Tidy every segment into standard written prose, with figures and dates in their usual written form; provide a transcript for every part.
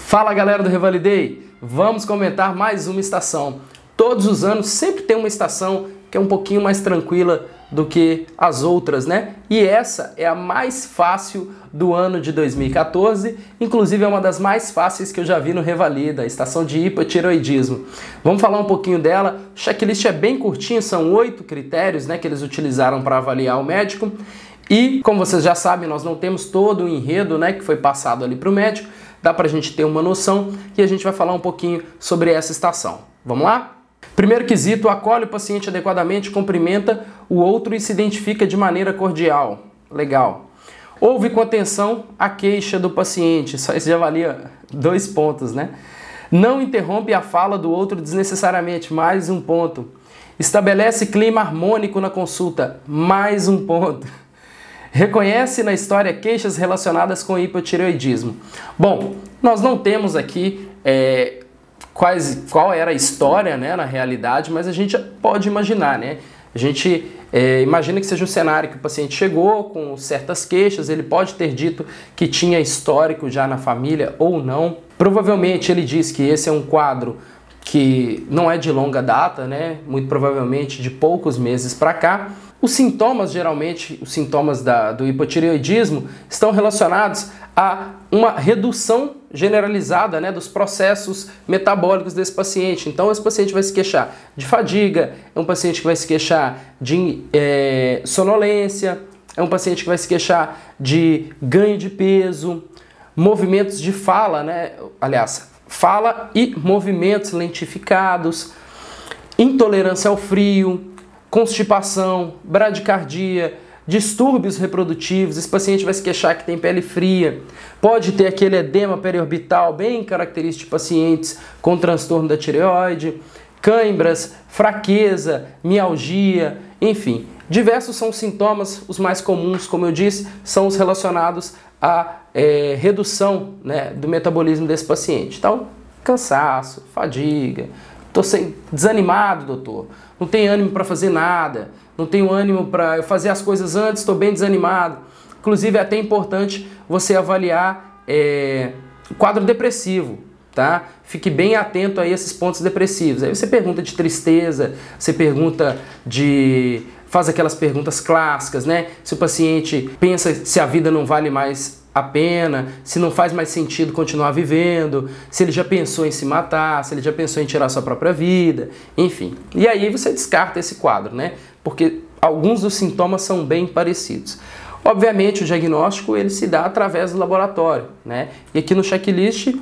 Fala galera do Revalidei, vamos comentar mais uma estação. Todos os anos sempre tem uma estação que é um pouquinho mais tranquila do que as outras, né? E essa é a mais fácil do ano de 2014, inclusive é uma das mais fáceis que eu já vi no Revalida, a estação de hipotireoidismo. Vamos falar um pouquinho dela. O checklist é bem curtinho, são 8 critérios, né, que eles utilizaram para avaliar o médico. E, como vocês já sabem, nós não temos todo o enredo, né, que foi passado ali para o médico. Dá para a gente ter uma noção e a gente vai falar um pouquinho sobre essa estação. Vamos lá? Primeiro quesito, acolhe o paciente adequadamente, cumprimenta o outro e se identifica de maneira cordial. Legal. Ouve com atenção a queixa do paciente. Isso já valia 2 pontos, né? Não interrompe a fala do outro desnecessariamente. Mais um ponto. Estabelece clima harmônico na consulta. Mais um ponto. Reconhece na história queixas relacionadas com hipotireoidismo. Bom, nós não temos aqui qual era a história, né, na realidade, mas a gente pode imaginar, né? A gente imagina que seja um cenário que o paciente chegou com certas queixas, ele pode ter dito que tinha histórico já na família ou não. Provavelmente ele diz que esse é um quadro que não é de longa data, né? Muito provavelmente de poucos meses para cá. Os sintomas, geralmente, os sintomas do hipotireoidismo estão relacionados a uma redução generalizada, né, dos processos metabólicos desse paciente. Então, esse paciente vai se queixar de fadiga, é um paciente que vai se queixar de sonolência, é um paciente que vai se queixar de ganho de peso, movimentos de fala, né, aliás, fala e movimentos lentificados, intolerância ao frio, constipação, bradicardia, distúrbios reprodutivos. Esse paciente vai se queixar que tem pele fria, pode ter aquele edema periorbital bem característico de pacientes com transtorno da tireoide, cãibras, fraqueza, mialgia, enfim. Diversos são os sintomas, os mais comuns, como eu disse, são os relacionados à redução, né, do metabolismo desse paciente. Então, cansaço, fadiga, estou desanimado, doutor, não tenho ânimo para fazer nada, não tenho ânimo para fazer as coisas antes, estou bem desanimado. Inclusive é até importante você avaliar o quadro depressivo, tá? Fique bem atento a esses pontos depressivos. Aí você pergunta de tristeza, você faz aquelas perguntas clássicas, né? Se o paciente pensa se a vida não vale mais a pena, se não faz mais sentido continuar vivendo, se ele já pensou em se matar, se ele já pensou em tirar sua própria vida, enfim. E aí você descarta esse quadro, né? Porque alguns dos sintomas são bem parecidos. Obviamente o diagnóstico ele se dá através do laboratório, né? E aqui no checklist,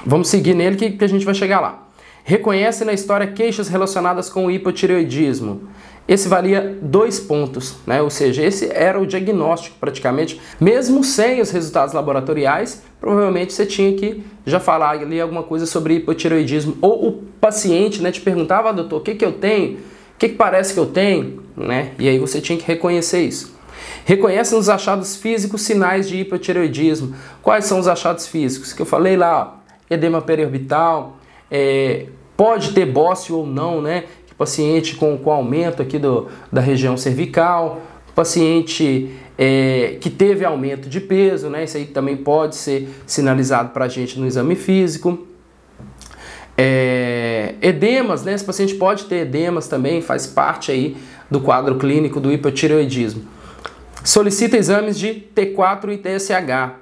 vamos seguir nele que a gente vai chegar lá. Reconhece na história queixas relacionadas com o hipotireoidismo. Esse valia 2 pontos, né? Ou seja, esse era o diagnóstico praticamente. Mesmo sem os resultados laboratoriais, provavelmente você tinha que já falar ali alguma coisa sobre hipotireoidismo. Ou o paciente, né, te perguntava, doutor, o que eu tenho? O que parece que eu tenho? Né? E aí você tinha que reconhecer isso. Reconhece nos achados físicos sinais de hipotireoidismo. Quais são os achados físicos? Que eu falei lá, ó, edema periorbital, pode ter bócio ou não, né? Paciente com aumento aqui da região cervical, paciente que teve aumento de peso, né? Isso aí também pode ser sinalizado para a gente no exame físico. Edemas, né? Esse paciente pode ter edemas também, faz parte aí do quadro clínico do hipotireoidismo. Solicita exames de T4 e TSH.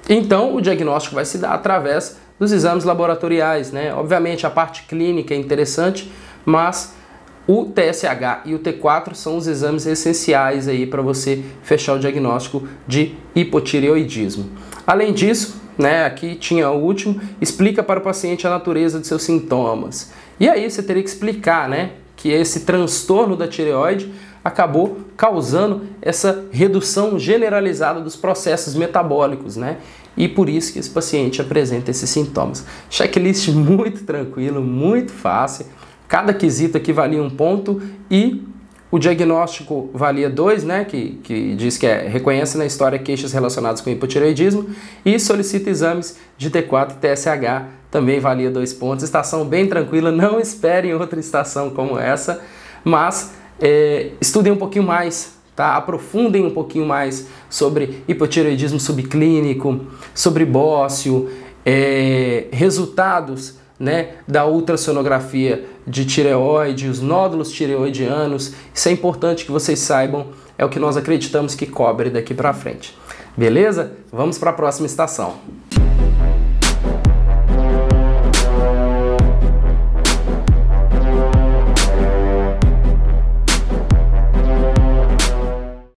Então, o diagnóstico vai se dar através dos exames laboratoriais, né? Obviamente, a parte clínica é interessante, mas o TSH e o T4 são os exames essenciais aí para você fechar o diagnóstico de hipotireoidismo. Além disso, né, aqui tinha o último, explica para o paciente a natureza de seus sintomas. E aí você teria que explicar, né, que esse transtorno da tireoide acabou causando essa redução generalizada dos processos metabólicos, né? E por isso que esse paciente apresenta esses sintomas. Checklist muito tranquilo, muito fácil. Cada quesito aqui valia 1 ponto e o diagnóstico valia 2, né, que diz que reconhece na história queixas relacionadas com hipotireoidismo e solicita exames de T4 e TSH, também valia 2 pontos. Estação bem tranquila, não esperem outra estação como essa, mas estudem um pouquinho mais, tá? Aprofundem um pouquinho mais sobre hipotireoidismo subclínico, sobre bócio, resultados, né, da ultrassonografia de tireoide, os nódulos tireoidianos. Isso é importante que vocês saibam, é o que nós acreditamos que cobre daqui para frente. Beleza? Vamos para a próxima estação.